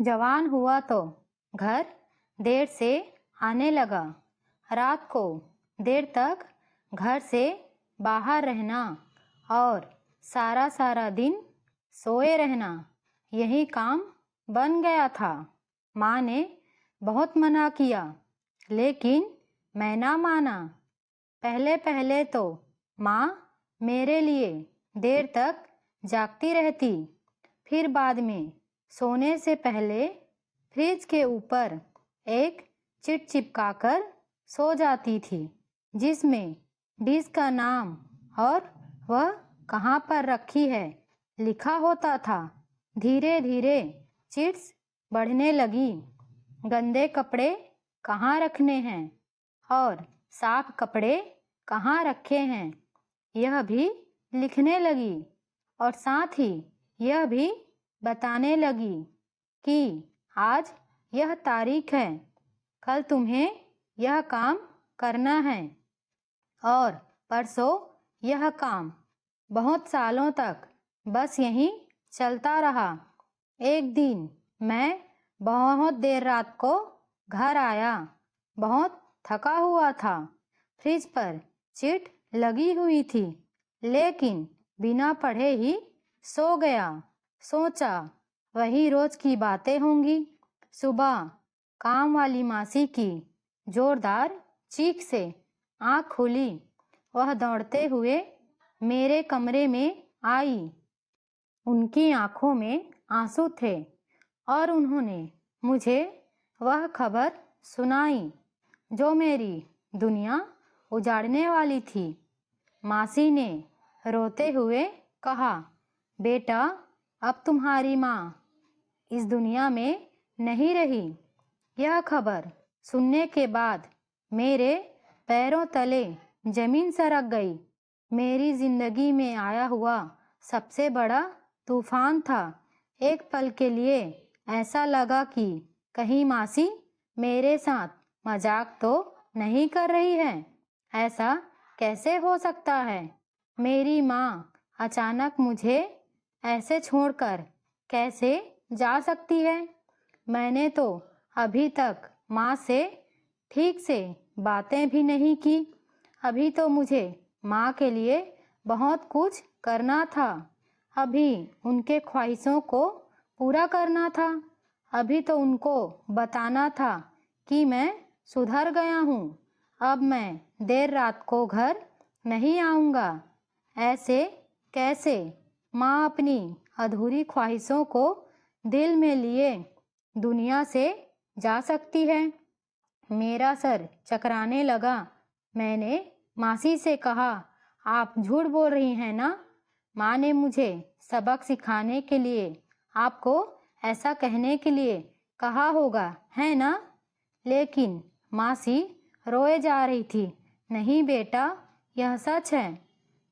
जवान हुआ तो घर देर से आने लगा। रात को देर तक घर से बाहर रहना और सारा सारा दिन सोए रहना, यही काम बन गया था। माँ ने बहुत मना किया, लेकिन मैं ना माना। पहले पहले तो माँ मेरे लिए देर तक जागती रहती, फिर बाद में सोने से पहले फ्रिज के ऊपर एक चिट चिपकाकर सो जाती थी, जिसमें डिश का नाम और वह कहाँ पर रखी है लिखा होता था। धीरे धीरे चिट्स बढ़ने लगी। गंदे कपड़े कहाँ रखने हैं और साफ कपड़े कहाँ रखे हैं, यह भी लिखने लगी और साथ ही यह भी बताने लगी कि आज यह तारीख है, कल तुम्हें यह काम करना है और परसों यह काम। बहुत सालों तक बस यही चलता रहा। एक दिन मैं बहुत देर रात को घर आया, बहुत थका हुआ था। फ्रिज पर चिट लगी हुई थी, लेकिन बिना पढ़े ही सो गया। सोचा वही रोज की बातें होंगी। सुबह काम वाली मासी की जोरदार चीख से आँख खुली। वह दौड़ते हुए मेरे कमरे में आई। उनकी आँखों में आंसू थे और उन्होंने मुझे वह खबर सुनाई जो मेरी दुनिया उजाड़ने वाली थी। मासी ने रोते हुए कहा, बेटा, अब तुम्हारी माँ इस दुनिया में नहीं रही। यह खबर सुनने के बाद मेरे पैरों तले जमीन सरक गई। मेरी जिंदगी में आया हुआ सबसे बड़ा तूफान था। एक पल के लिए ऐसा लगा कि कहीं मासी मेरे साथ मजाक तो नहीं कर रही है। ऐसा कैसे हो सकता है? मेरी माँ अचानक मुझे ऐसे छोड़कर कैसे जा सकती है? मैंने तो अभी तक माँ से ठीक से बातें भी नहीं की। अभी तो मुझे माँ के लिए बहुत कुछ करना था। अभी उनके ख्वाहिशों को पूरा करना था। अभी तो उनको बताना था कि मैं सुधर गया हूँ। अब मैं देर रात को घर नहीं आऊँगा। ऐसे कैसे माँ अपनी अधूरी ख्वाहिशों को दिल में लिए दुनिया से जा सकती है? मेरा सर चकराने लगा। मैंने मासी से कहा, आप झूठ बोल रही हैं ना? माँ ने मुझे सबक सिखाने के लिए आपको ऐसा कहने के लिए कहा होगा, है ना? लेकिन मासी रोए जा रही थी। नहीं बेटा, यह सच है।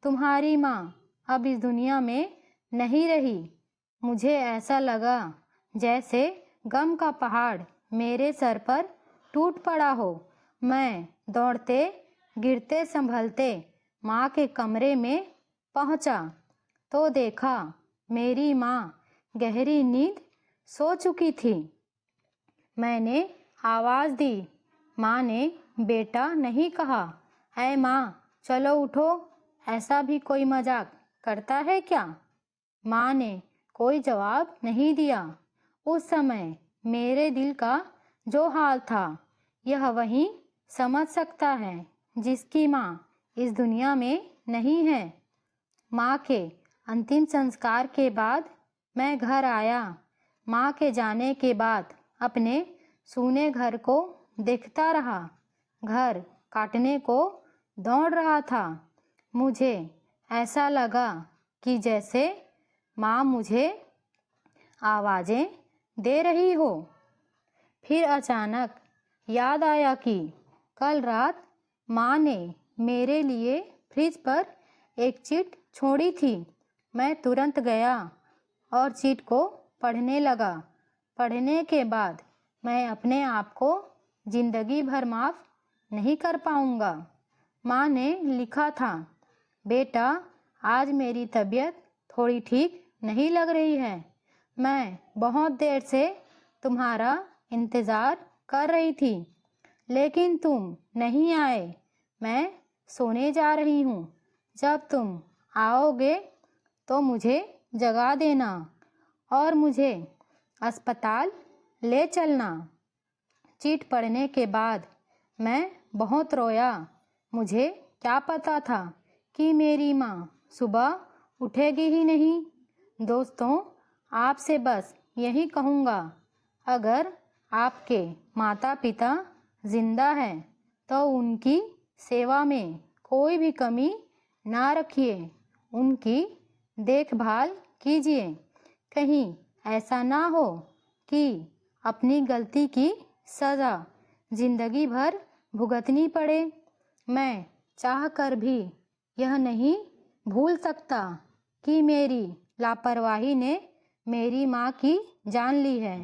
तुम्हारी माँ अब इस दुनिया में नहीं रही। मुझे ऐसा लगा जैसे गम का पहाड़ मेरे सर पर टूट पड़ा हो। मैं दौड़ते गिरते संभलते माँ के कमरे में पहुँचा तो देखा मेरी माँ गहरी नींद सो चुकी थी। मैंने आवाज़ दी। माँ ने बेटा नहीं कहा। ऐ माँ, चलो उठो, ऐसा भी कोई मजाक करता है क्या? माँ ने कोई जवाब नहीं दिया। उस समय मेरे दिल का जो हाल था, यह वही समझ सकता है जिसकी माँ इस दुनिया में नहीं है। माँ के अंतिम संस्कार के बाद मैं घर आया। माँ के जाने के बाद अपने सूने घर को देखता रहा। घर काटने को दौड़ रहा था। मुझे ऐसा लगा कि जैसे माँ मुझे आवाज़ें दे रही हो। फिर अचानक याद आया कि कल रात माँ ने मेरे लिए फ्रिज पर एक चिट छोड़ी थी। मैं तुरंत गया और चिट को पढ़ने लगा। पढ़ने के बाद मैं अपने आप को जिंदगी भर माफ़ नहीं कर पाऊँगा। माँ ने लिखा था, बेटा, आज मेरी तबीयत थोड़ी ठीक नहीं लग रही है। मैं बहुत देर से तुम्हारा इंतज़ार कर रही थी, लेकिन तुम नहीं आए। मैं सोने जा रही हूँ। जब तुम आओगे तो मुझे जगा देना और मुझे अस्पताल ले चलना। चिट पढ़ने के बाद मैं बहुत रोया। मुझे क्या पता था कि मेरी माँ सुबह उठेगी ही नहीं। दोस्तों, आपसे बस यही कहूँगा, अगर आपके माता पिता जिंदा हैं तो उनकी सेवा में कोई भी कमी ना रखिए। उनकी देखभाल कीजिए। कहीं ऐसा ना हो कि अपनी गलती की सज़ा जिंदगी भर भुगतनी पड़े। मैं चाहकर भी यह नहीं भूल सकता कि मेरी लापरवाही ने मेरी माँ की जान ली है।